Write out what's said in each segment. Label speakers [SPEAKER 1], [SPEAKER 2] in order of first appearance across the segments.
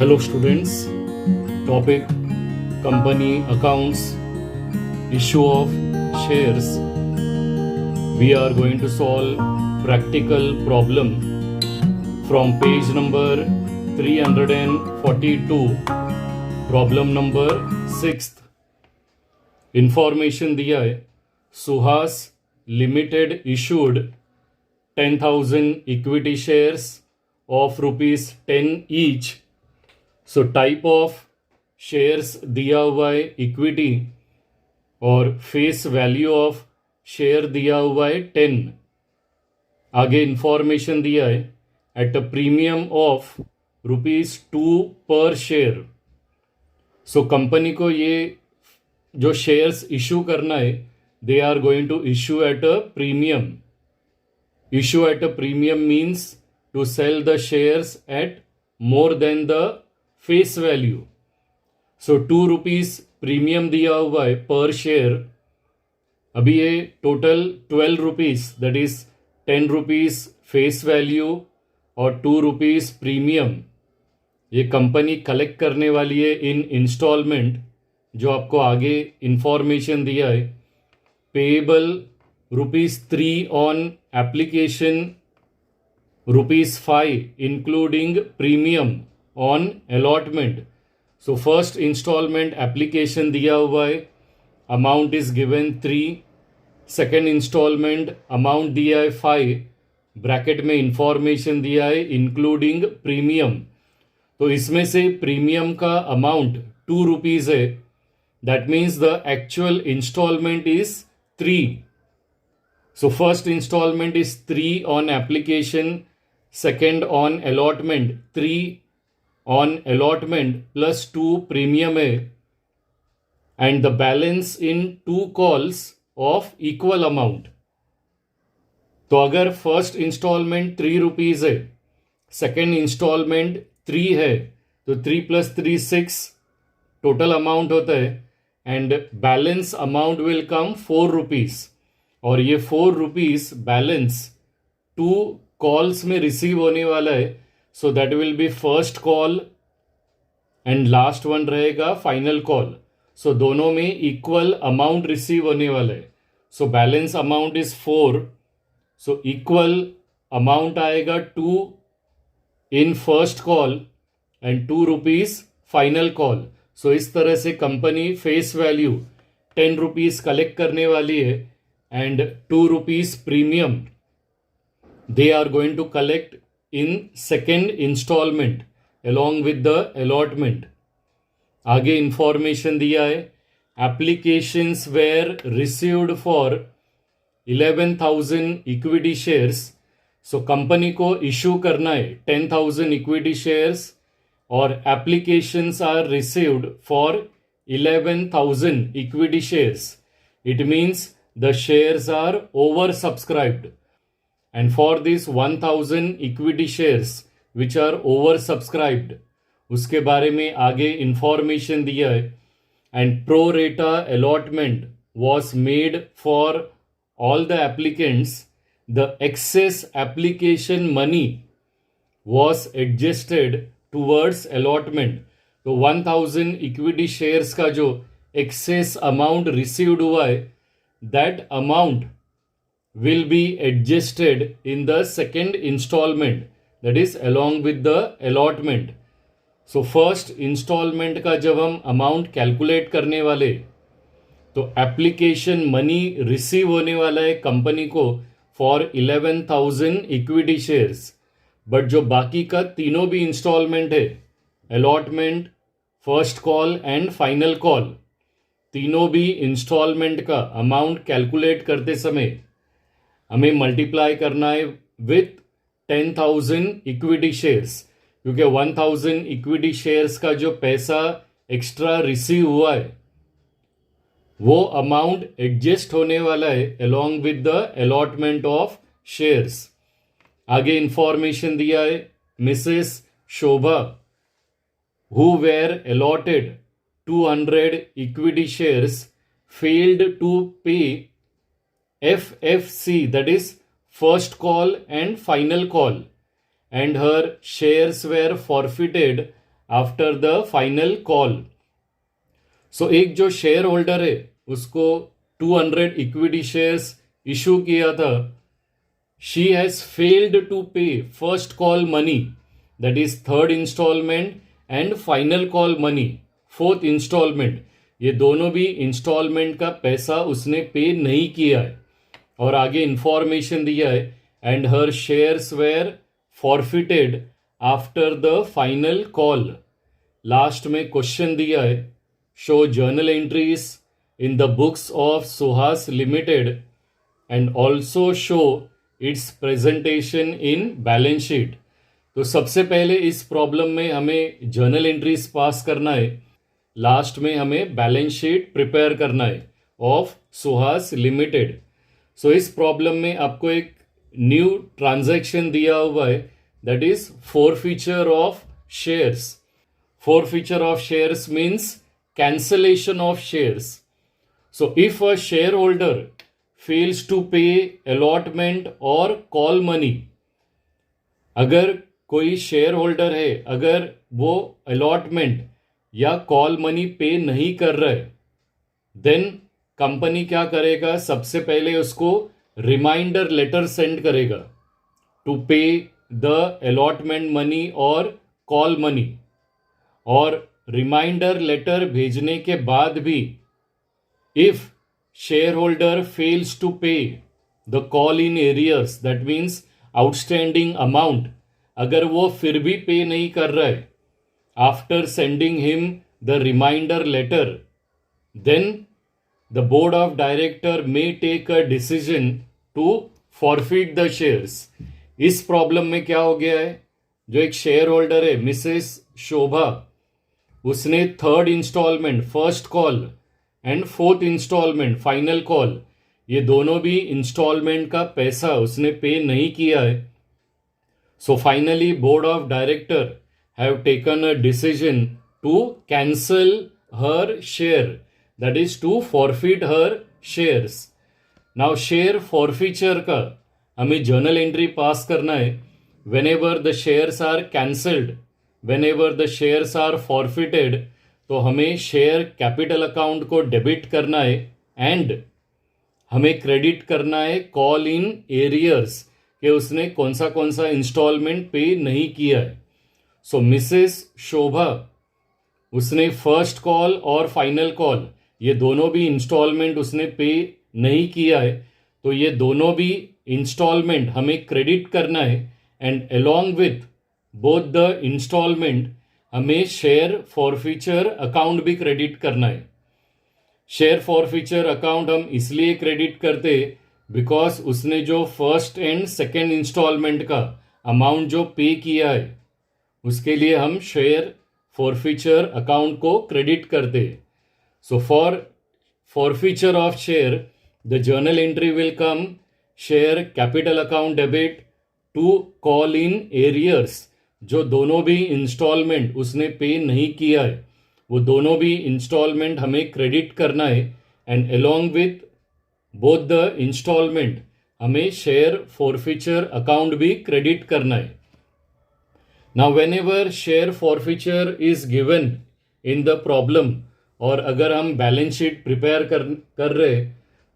[SPEAKER 1] Hello students, topic company accounts, issue of shares. We are going to solve practical problem from page number 342, problem number 6. Information दिया है, Suhas limited issued 10,000 equity shares of rupees 10 each. So type of shares दिया हुआ है equity और face value of share दिया हुआ है 10. आगे इंफॉर्मेशन दिया है eight a premium of ₹2 per share. So company को ये जो शेयर्स इशू करना है they are going to issue at a premium. Issue at a premium means to sell the shares at more than the face value. So ₹2 premium दिया हुआ है per share. अभी ये total ₹12 that is ₹10 face value और ₹2 premium ये company collect करने वाली है इन इंस्टॉलमेंट, जो आपको आगे इंफॉर्मेशन दिया है. Payable ₹3 on application, ₹5 including premium on allotment. So first instalment application दिया हुआ है, amount is given 3. Second instalment amount दिया है 5, ब्रैकेट में इंफॉर्मेशन दिया है इंक्लूडिंग प्रीमियम. तो इसमें से प्रीमियम का अमाउंट ₹2 है. That means the actual instalment is 3. So first instalment is 3 on application, second on allotment 3 on allotment plus 2 premium है, and the balance in 2 calls of equal amount. तो अगर first instalment ₹3 है, second instalment 3 है, तो 3 + 3 6 total amount होता है, and balance amount will कम ₹4. और ये ₹4 बैलेंस 2 कॉल्स में रिसीव होने वाला है. So that will be first call and last one रहेगा फाइनल कॉल. सो दोनों में इक्वल अमाउंट रिसीव होने वाला है. So balance amount is 4. So equal amount आएगा 2 in first call and ₹2 final call. So इस तरह से कंपनी फेस वैल्यू ₹10 कलेक्ट करने वाली है and ₹2 premium they are going to collect in second installment along with the allotment. आगे information दिया है, applications were received for 11,000 equity shares. So company को इशू करना है 10,000 इक्विटी शेयर्स और applications are received for 11,000 equity shares. It means the shares are over subscribed. And for this 1,000 equity shares which are oversubscribed, उसके बारे में आगे information दिया है. And pro rata allotment was made for all the applicants. The excess application money was adjusted towards allotment. तो 1,000 equity shares का जो excess amount received हुआ है, that amount will be adjusted in the second installment, that is along with the allotment. So first installment का जब हम amount calculate करने वाले, तो application money receive होने वाला है कंपनी को for 11,000 equity shares. बट जो बाकी का तीनों भी installment है, allotment, first call and final call, तीनों भी installment का amount calculate करते समय हमें मल्टीप्लाई करना है विथ 10,000 इक्विटी शेयर्स, क्योंकि 1,000 इक्विटी शेयर्स का जो पैसा एक्स्ट्रा रिसीव हुआ है वो अमाउंट एडजस्ट होने वाला है along with the allotment of shares. आगे इंफॉर्मेशन दिया है, Mrs Shobha who were allotted 200 equity shares failed to pay FFC, that is first call and final call, and her shares were forfeited after the final call. So एक जो share holder है उसको 200 equity shares issue किया था, she has failed to pay first call money, that is third installment, and final call money, fourth installment। ये दोनों भी instalment का पैसा उसने पे नहीं किया है। और आगे इंफॉर्मेशन दिया है, and her shares where forfeited after the final call. Last में क्वेश्चन दिया है, show journal entries in the books of Suhas limited and also show it's presentation in balance sheet. तो सबसे पहले इस प्रॉब्लम में हमें जर्नल एंट्रीज पास करना है, लास्ट में हमें बैलेंस शीट प्रिपेयर करना है ऑफ सुहास लिमिटेड। सो इस प्रॉब्लम में आपको एक न्यू ट्रांजैक्शन दिया हुआ है, that is forfeiture of shares. Forfeiture of shares means cancellation of shares. So if a shareholder fails to pay allotment or call money, अगर कोई शेयर होल्डर है, अगर वो अलॉटमेंट या कॉल मनी पे नहीं कर रहा है, देन कंपनी क्या करेगा, सबसे पहले उसको रिमाइंडर लेटर सेंड करेगा to pay the allotment money और कॉल मनी। और रिमाइंडर लेटर भेजने के बाद भी if shareholder fails to pay the call in arrears, that means outstanding amount, अगर वो फिर भी पे नहीं कर रहा है after sending him the reminder letter, then the board of director may take a decision to forfeit the shares. इस problem में क्या हो गया है, जो एक शेयर होल्डर है मिसेस शोभा, उसने third instalment first call and fourth instalment final call, ये दोनों भी इंस्टॉलमेंट का पैसा उसने पे नहीं किया है। So finally board of director have taken a decision to cancel her share, that is to forfeit her shares. Now share forfeiture का हमें जर्नल एंट्री पास करना है। Whenever the shares are cancelled, whenever the shares are forfeited, तो हमें share capital account को debit करना है and हमें क्रेडिट करना है कॉल इन एरियर्स, कि उसने कौन सा इंस्टॉलमेंट पे नहीं किया है। सो मिसेस शोभा, उसने फर्स्ट कॉल और फाइनल कॉल ये दोनों भी इंस्टॉलमेंट उसने पे नहीं किया है, तो ये दोनों भी इंस्टॉलमेंट हमें क्रेडिट करना है and along with both the instalment हमें शेयर फॉरफीचर अकाउंट भी क्रेडिट करना है। शेयर फॉरफीचर अकाउंट हम इसलिए क्रेडिट करते बिकॉज उसने जो फर्स्ट एंड सेकेंड इंस्टॉलमेंट का अमाउंट जो पे किया है उसके लिए हम शेयर फॉरफीचर अकाउंट को क्रेडिट करते। So for forfeiture of share the journal entry will come share capital account debit to call in arrears. जो दोनों भी इंस्टॉलमेंट उसने पे नहीं किया है वो दोनों भी इंस्टॉलमेंट हमें क्रेडिट करना है and along with both the instalment हमें शेयर फॉरफीचर अकाउंट भी क्रेडिट करना है। Now whenever share forfeiture is given in the problem, और अगर हम बैलेंस शीट प्रिपेयर कर रहे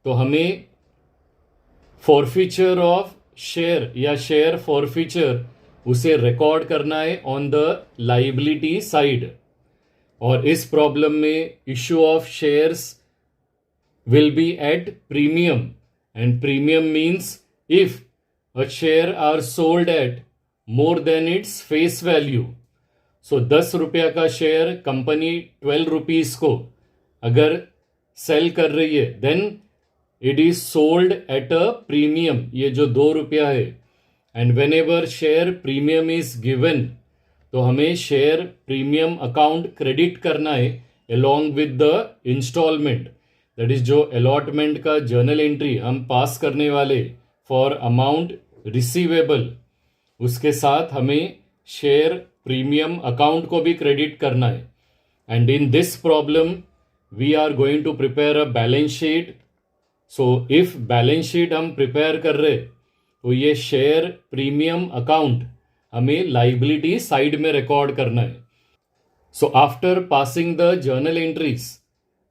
[SPEAKER 1] तो हमें फॉरफीचर ऑफ शेयर या शेयर फॉरफीचर उसे रिकॉर्ड करना है ऑन द लाइबिलिटी साइड। और इस प्रॉब्लम में issue of shares will be at premium, and premium means if a share are sold at more than its face value. So 10 रुपया का share company 12 rupees को अगर cell कर रही है, then it is sold at a premium, ये जो 2 रुपया है। And whenever share premium is given, तो हमें शेयर प्रीमियम अकाउंट क्रेडिट करना है along with the instalment, that is जो अलॉटमेंट का जर्नल एंट्री हम पास करने वाले फॉर अमाउंट रिसीवेबल, उसके साथ हमें शेयर प्रीमियम अकाउंट को भी क्रेडिट करना है। And in this problem we are going to prepare a balance sheet. So if balance sheet हम प्रिपेयर कर रहे तो ये शेयर प्रीमियम अकाउंट हमें लाइबिलिटी साइड में रिकॉर्ड करना है। So after passing the journal entries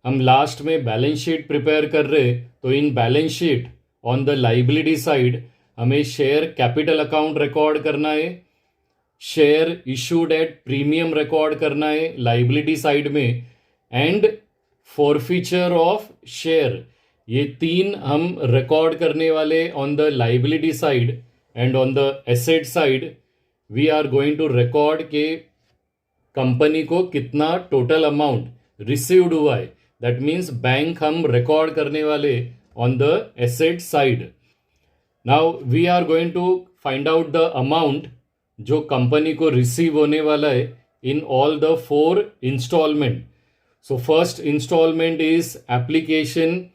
[SPEAKER 1] हम लास्ट में बैलेंस शीट प्रिपेयर कर रहे, तो in balance sheet on the liability side हमें शेयर कैपिटल अकाउंट रिकॉर्ड करना है, share issued at premium record करना है लाइबिलिटी साइड में, एंड फॉरफीचर ऑफ शेयर, ये तीन हम रिकॉर्ड करने वाले on the liability side. And on the asset side we are going to record के कंपनी को कितना टोटल अमाउंट रिसीव्ड हुआ है. दैट मीन्स बैंक हम रिकॉर्ड करने वाले on the asset side. Now we are going to find out the amount जो company को रिसीव होने वाला है in all the 4 instalment. So first instalment is application.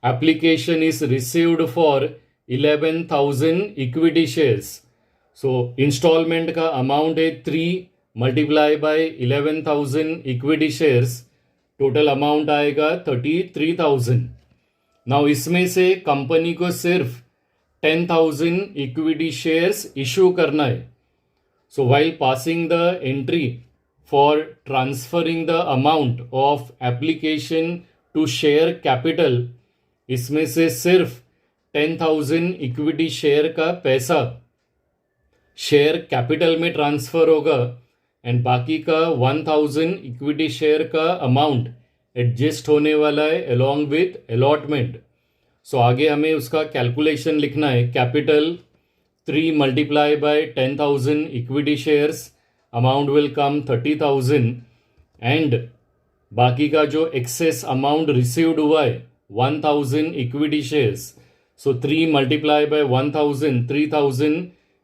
[SPEAKER 1] Application is received for 11,000 equity shares. So installment का amount है 3 multiply by 11,000 equity shares. Total amount आएगा 33,000. Now इसमें से कंपनी को सिर्फ 10,000 equity shares issue करना है. So while passing the entry for transferring the amount of application to share capital, इसमें से सिर्फ 10,000 इक्विटी शेयर का पैसा शेयर कैपिटल में ट्रांसफर होगा एंड बाकी का 1,000 इक्विटी शेयर का अमाउंट एडजस्ट होने वाला है अलॉन्ग विथ अलॉटमेंट. सो आगे हमें उसका कैलकुलेशन लिखना है. Capital 3 multiply by 10,000 equity shares, amount will come 30,000 and बाकी का जो एक्सेस अमाउंट रिसीव्ड हुआ है 1,000 equity shares. So 3 multiplied by 1,000, 3,000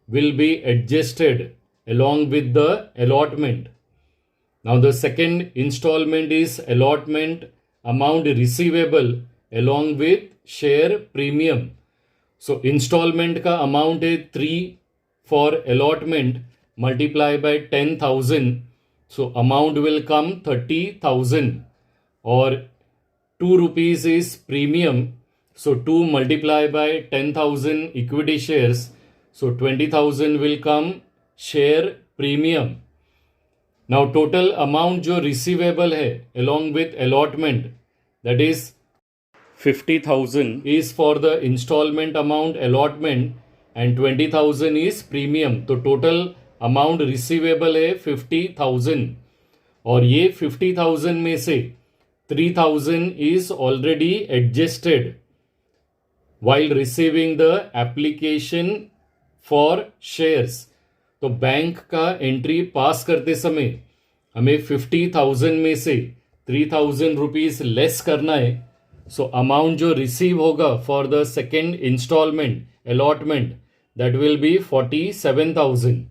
[SPEAKER 1] will be adjusted along with the allotment. Now the second installment is allotment amount receivable along with share premium. So installment का amount है 3 for allotment multiplied by 10,000. So amount will come 30,000 और 2 rupees is premium. So 2 multiplied by 10,000 equity shares. So 20,000 will come share premium. Now total amount जो receivable है along with allotment, that is 50,000 is for the installment amount allotment and 20,000 is premium. तो total amount receivable है 50,000 और ये 50,000 में से 3,000 is already adjusted while receiving the application for shares. तो bank का एंट्री पास करते समय हमें 50,000 में से 3,000 रुपीज लेस करना है. सो अमाउंट जो रिसीव होगा for the second instalment allotment that will be 47,000.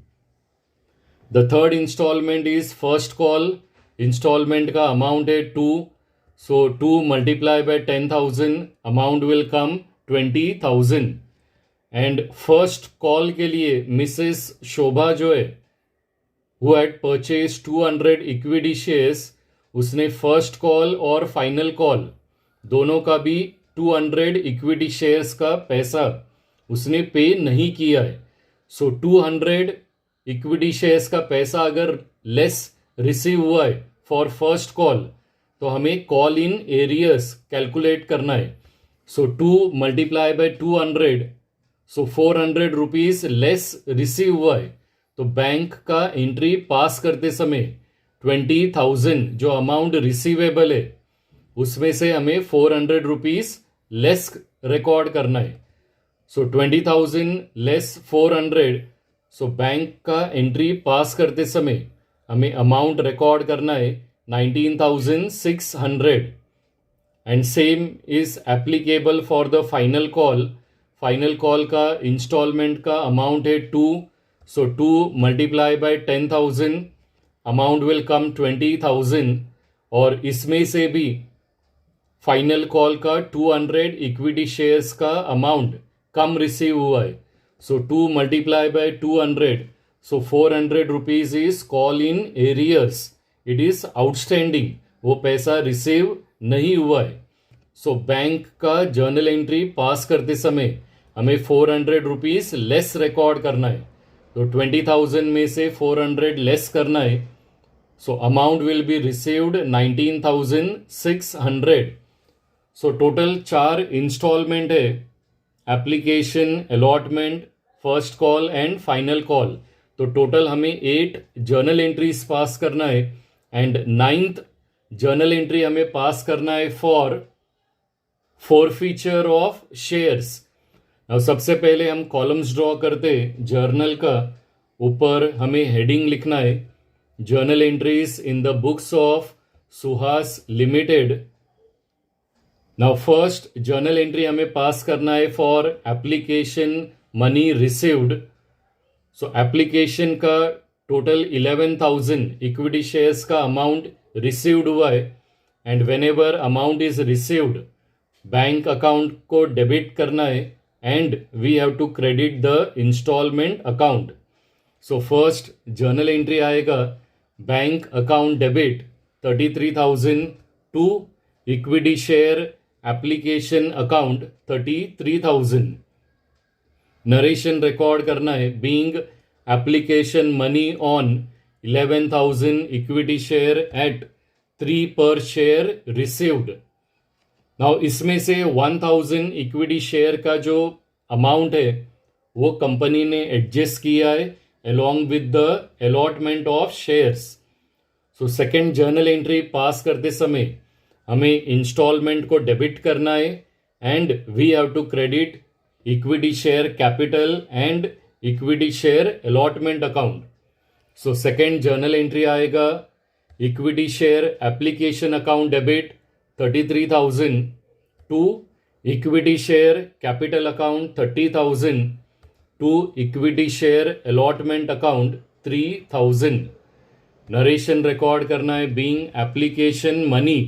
[SPEAKER 1] The third instalment is first call. Instalment का अमाउंट है 2. So 2 multiplied by 10,000, amount will come 20,000. And first call के लिए मिसेस शोभा जो है who had purchased 200 equity shares, उसने first call और final call दोनों का भी 200 इक्विटी शेयर्स का पैसा उसने पे नहीं किया है. सो 200 इक्विटी शेयर्स का पैसा अगर लेस रिसीव हुआ है फॉर फर्स्ट कॉल तो हमें कॉल इन एरियर्स कैलकुलेट करना है. सो 2 multiply by 200, so 400 rupees less receive हुआ है. तो बैंक का एंट्री पास करते समय 20,000 जो अमाउंट रिसीवेबल है उसमें से हमें 400 रुपीज लेस रिकॉर्ड करना है. सो 20,000 लेस 400. सो बैंक का एंट्री पास करते समय हमें अमाउंट रिकॉर्ड करना है 19,600. And same is applicable for the final call. Final call का इंस्टॉलमेंट का अमाउंट है 2. सो 2 मल्टीप्लाई बाय 10,000, अमाउंट विल कम 20,000 और इसमें से भी फाइनल कॉल का 200 इक्विटी शेयर्स का अमाउंट कम रिसीव हुआ है. सो 2 multiply by 200, so 400 rupees is call in arrears. It is outstanding, वो पैसा रिसीव नहीं हुआ है. सो बैंक का जर्नल एंट्री पास करते समय हमें 400 रुपीज लेस रिकॉर्ड करना है. तो 20,000 में से 400 लेस करना है. So amount will be received 19,600. So total 4 installment है, application, allotment, first call and final call. तो टोटल हमें 8 जर्नल एंट्रीज पास करना है एंड 9th जर्नल एंट्री हमें पास करना है फॉर फॉरफीचर ऑफ शेयर्स. अब सबसे पहले हम कॉलम्स ड्रॉ करते जर्नल का. ऊपर हमें हेडिंग लिखना है, journal entries in the books of Suhas limited. Now first journal entry हमें पास करना है for application money received. So application का टोटल 11,000 इक्विटी शेयर्स का अमाउंट रिसीव्ड हुआ है and whenever amount is received bank account को debit करना है and we have to credit the instalment account. So first journal entry आएगा bank account debit 33,000 to equity share application account 33,000. Narration record करना है being application money on 11,000 equity share eight 3 पर share received. Now इसमें से 1,000 equity share का जो amount है वो कंपनी ने एडजस्ट किया है along with the allotment of shares. So second journal entry pass करते समय हमें इंस्टॉलमेंट को डेबिट करना है and we have to credit equity share capital and equity share allotment account. So second journal entry आएगा equity share application account debit 33,000 to equity share capital account 30,000 to equity share allotment account 3,000. Narration record करना है being application money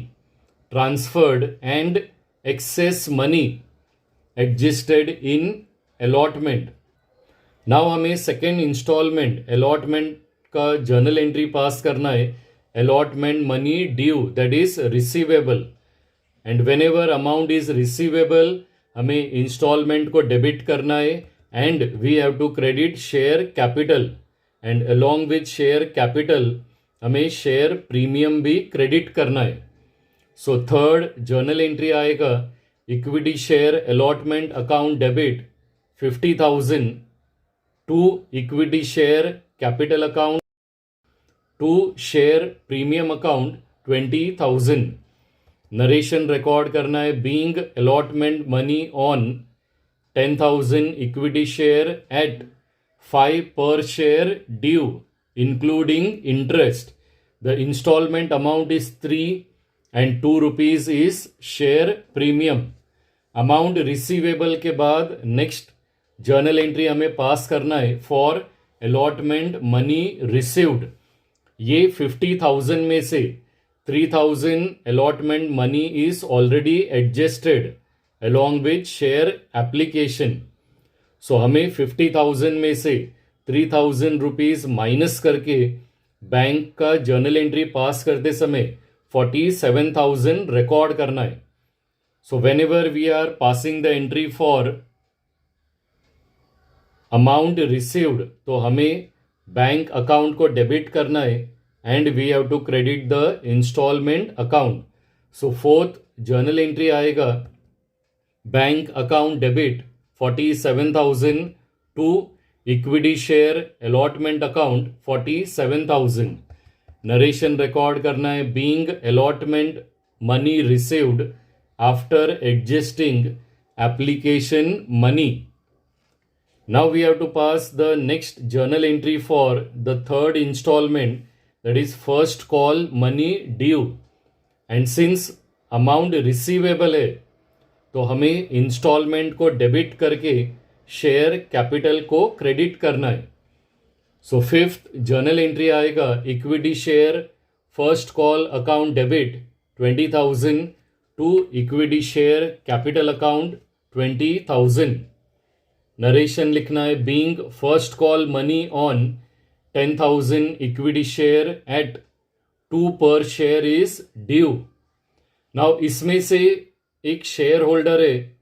[SPEAKER 1] transferred and excess money adjusted in allotment. Now हमें second instalment allotment का journal entry pass करना है allotment money due that is receivable and whenever amount is receivable हमें instalment को debit करना है and we have to credit share capital and along with share capital हमें share premium भी credit करना है. सो थर्ड जर्नल एंट्री आएगा equity share allotment account debit 50,000 to equity share capital account to share premium account 20,000. Narration record करना है being allotment money on 10,000 equity share at 5 per share due including interest. The installment amount is 3 and 2 rupees is share premium. Amount receivable के बाद next journal entry हमें pass करना है for allotment money received. ये 50,000 में से 3,000 allotment money is already adjusted along with share application. सो हमें 50,000 में से 3,000 रुपीज माइनस करके बैंक का जर्नल एंट्री पास करते समय 47,000 रिकॉर्ड करना है. So whenever we are passing the entry for amount received तो हमें बैंक अकाउंट को डेबिट करना है and we have to credit the instalment account. So fourth journal entry आएगा bank account debit 47,000 to equity share allotment account 47,000. Narration record करना है being allotment money received after adjusting application money. Now we have to pass the next journal entry for the third instalment that is first call money due and since amount receivable है तो हमें instalment को debit करके share capital को credit करना है. So fifth journal entry आएगा equity share first call account debit 20,000 to equity share capital account 20,000. Narration लिखना है being first call money on 10,000 equity share at 2 per share is due. Now इसमें से एक share holder है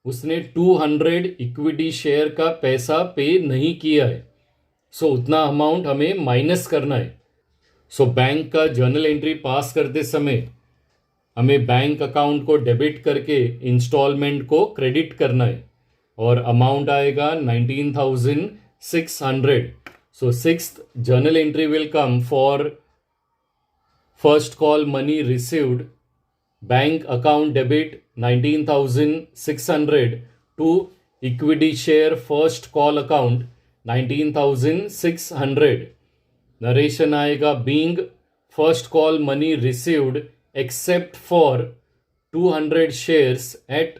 [SPEAKER 1] उसने 200 equity share का पैसा पे नहीं किया है. सो उतना अमाउंट हमें माइनस करना है. सो बैंक का जर्नल एंट्री पास करते समय हमें बैंक अकाउंट को डेबिट करके इंस्टॉलमेंट को क्रेडिट करना है और अमाउंट आएगा 19,600. So sixth journal entry will come for first call money received bank account debit 19,600 to equity share first call account 19,600. Narration आएगा being first call money received except for 200 shares at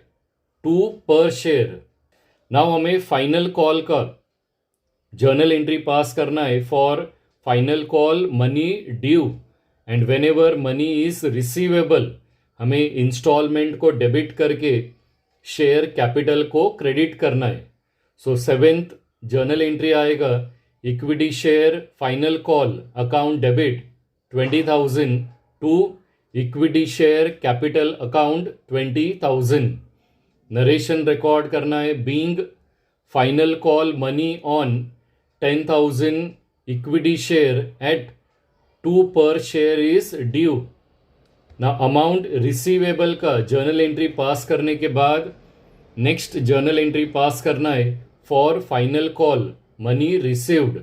[SPEAKER 1] 2 per share. Now हमें final call का journal entry pass करना है for final call money due and whenever money is receivable हमें instalment को debit करके share capital को credit करना है. सो सेवेंथ जर्नल एंट्री आएगा equity share final call account debit 20,000 to equity share capital account 20,000. Narration record करना है being final call money on 10,000 equity share at 2 per share is due. ना amount receivable का journal entry पास करने के बाद next journal entry pass करना है for final call money received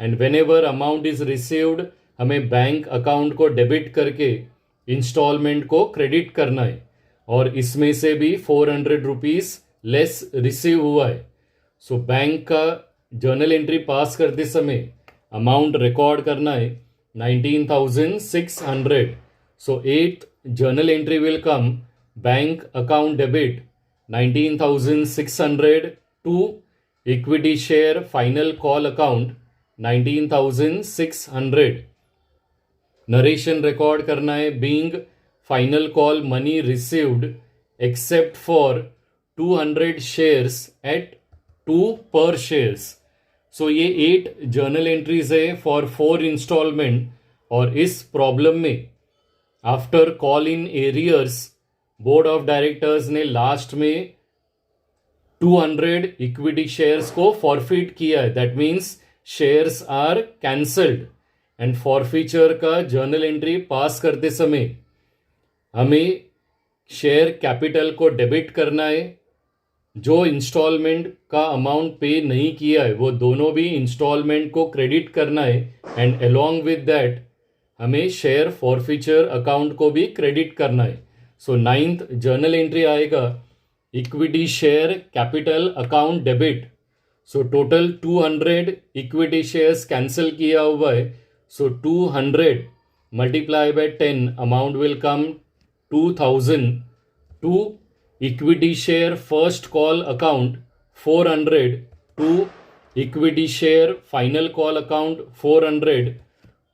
[SPEAKER 1] and whenever amount is received हमें bank account को debit करके इंस्टॉलमेंट को क्रेडिट करना है और इसमें से भी 400 रुपीज़ लेस रिसीव हुआ है. सो बैंक का जर्नल एंट्री पास करते समय अमाउंट रिकॉर्ड करना है 19,600. So eighth journal entry will come bank account debit 19,600 to equity share final call account 19,600. Narration record करना है being final call money received except for 200 shares at 2 per shares. So ये 8 journal entries है for 4 instalment और इस problem में after call in arrears board of directors ने last में 200 equity shares को फॉरफिट किया है. That means shares are cancelled and forfeiture का जर्नल एंट्री पास करते समय हमें शेयर कैपिटल को डेबिट करना है. जो इंस्टॉलमेंट का अमाउंट पे नहीं किया है वो दोनों भी इंस्टॉलमेंट को क्रेडिट करना है एंड अलोंग विद दैट हमें शेयर फॉरफीचर अकाउंट को भी क्रेडिट करना है. सो नाइन्थ जर्नल एंट्री आएगा equity share capital account debit. So total 200 equity shares cancel किया हुआ है. So 200 multiplied by 10 amount will come 2,000 to equity share first call account 400 to equity share final call account 400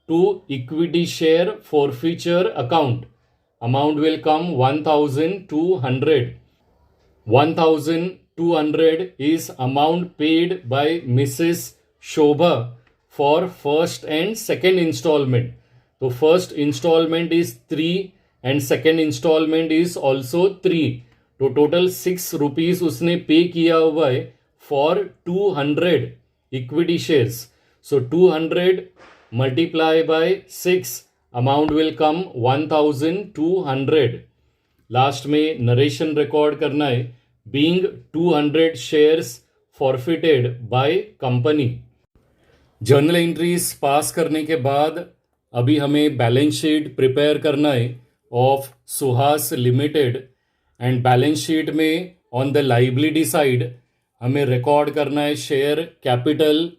[SPEAKER 1] to equity share forfeiture account amount will come 1,200. 1,200 is amount paid by Mrs. Shobha for first and second installment. So first installment is 3 and second installment is also 3. तो total 6 rupees उसने पे किया हुआ है for 200 equity shares. So 200 multiply by 6 amount will come 1,200. Last में narration record करना है being 200 shares forfeited by company. Journal entries pass करने के बाद अभी हमें बैलेंस शीट प्रिपेयर करना है of Suhas limited and balance sheet में ऑन द लाइबिलिटी साइड हमें रिकॉर्ड करना है share capital,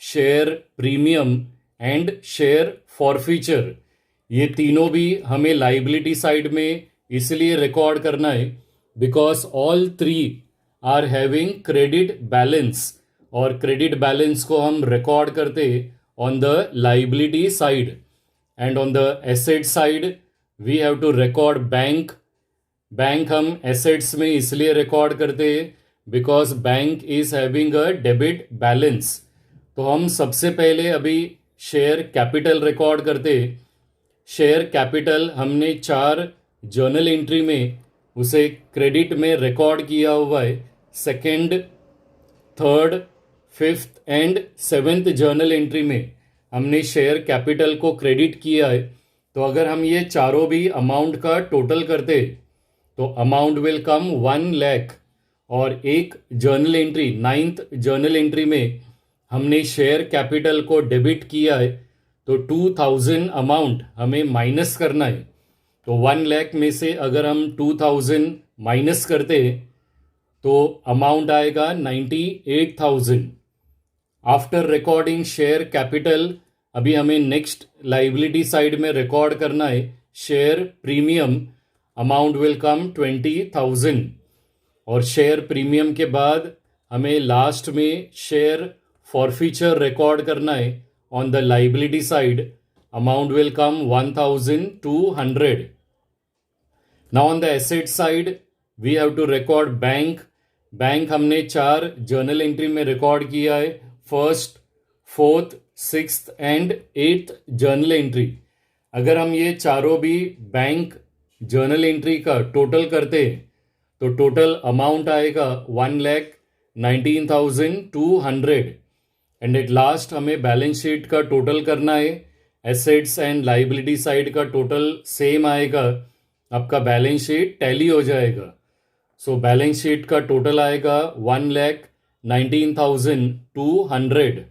[SPEAKER 1] share premium and share forfeiture. ये तीनों भी हमें लाइबिलिटी साइड में इसलिए रिकॉर्ड करना है because all 3 are having credit balance और क्रेडिट बैलेंस को हम रिकॉर्ड करते on the liability side and on the asset side we have to record bank. Bank हम एसेट्स में इसलिए रिकॉर्ड करते because bank is having a debit balance. तो हम सबसे पहले अभी शेयर कैपिटल रिकॉर्ड करते. शेयर कैपिटल हमने 4 जर्नल एंट्री में उसे क्रेडिट में रिकॉर्ड किया हुआ है. Second, third, fifth and seventh journal entry में हमने शेयर कैपिटल को क्रेडिट किया है, तो अगर हम ये चारों भी अमाउंट का टोटल करते तो अमाउंट विल कम 1 लाख। और एक journal entry, 9th journal entry में हमने शेयर कैपिटल को डेबिट किया है, तो 2000 अमाउंट हमें माइनस करना है। तो 1 लाख में से अगर हम 2000 माइनस करते तो अमाउंट आएगा 98,000। आफ्टर रिकॉर्डिंग शेयर कैपिटल अभी हमें नेक्स्ट लाइबिलिटी साइड में रिकॉर्ड करना है शेयर प्रीमियम। अमाउंट विल कम 20,000। और शेयर प्रीमियम के बाद हमें लास्ट में शेयर फॉरफीचर रिकॉर्ड करना है on the liability side. Amount will come 1,200। Now on the asset side we have to record bank. Bank हमने 4 जर्नल एंट्री में रिकॉर्ड किया है, 1st, 4th, 6th and 8th journal entry. अगर हम ये चारों भी बैंक जर्नल एंट्री का टोटल करते तो टोटल अमाउंट आएगा 1,19,200। एंड एट लास्ट हमें बैलेंस शीट का टोटल करना है। एसेट्स एंड लाइबिलिटी साइड का टोटल सेम आएगा, आपका बैलेंस शीट टैली हो जाएगा। सो बैलेंस शीट का टोटल आएगा 1,19,200।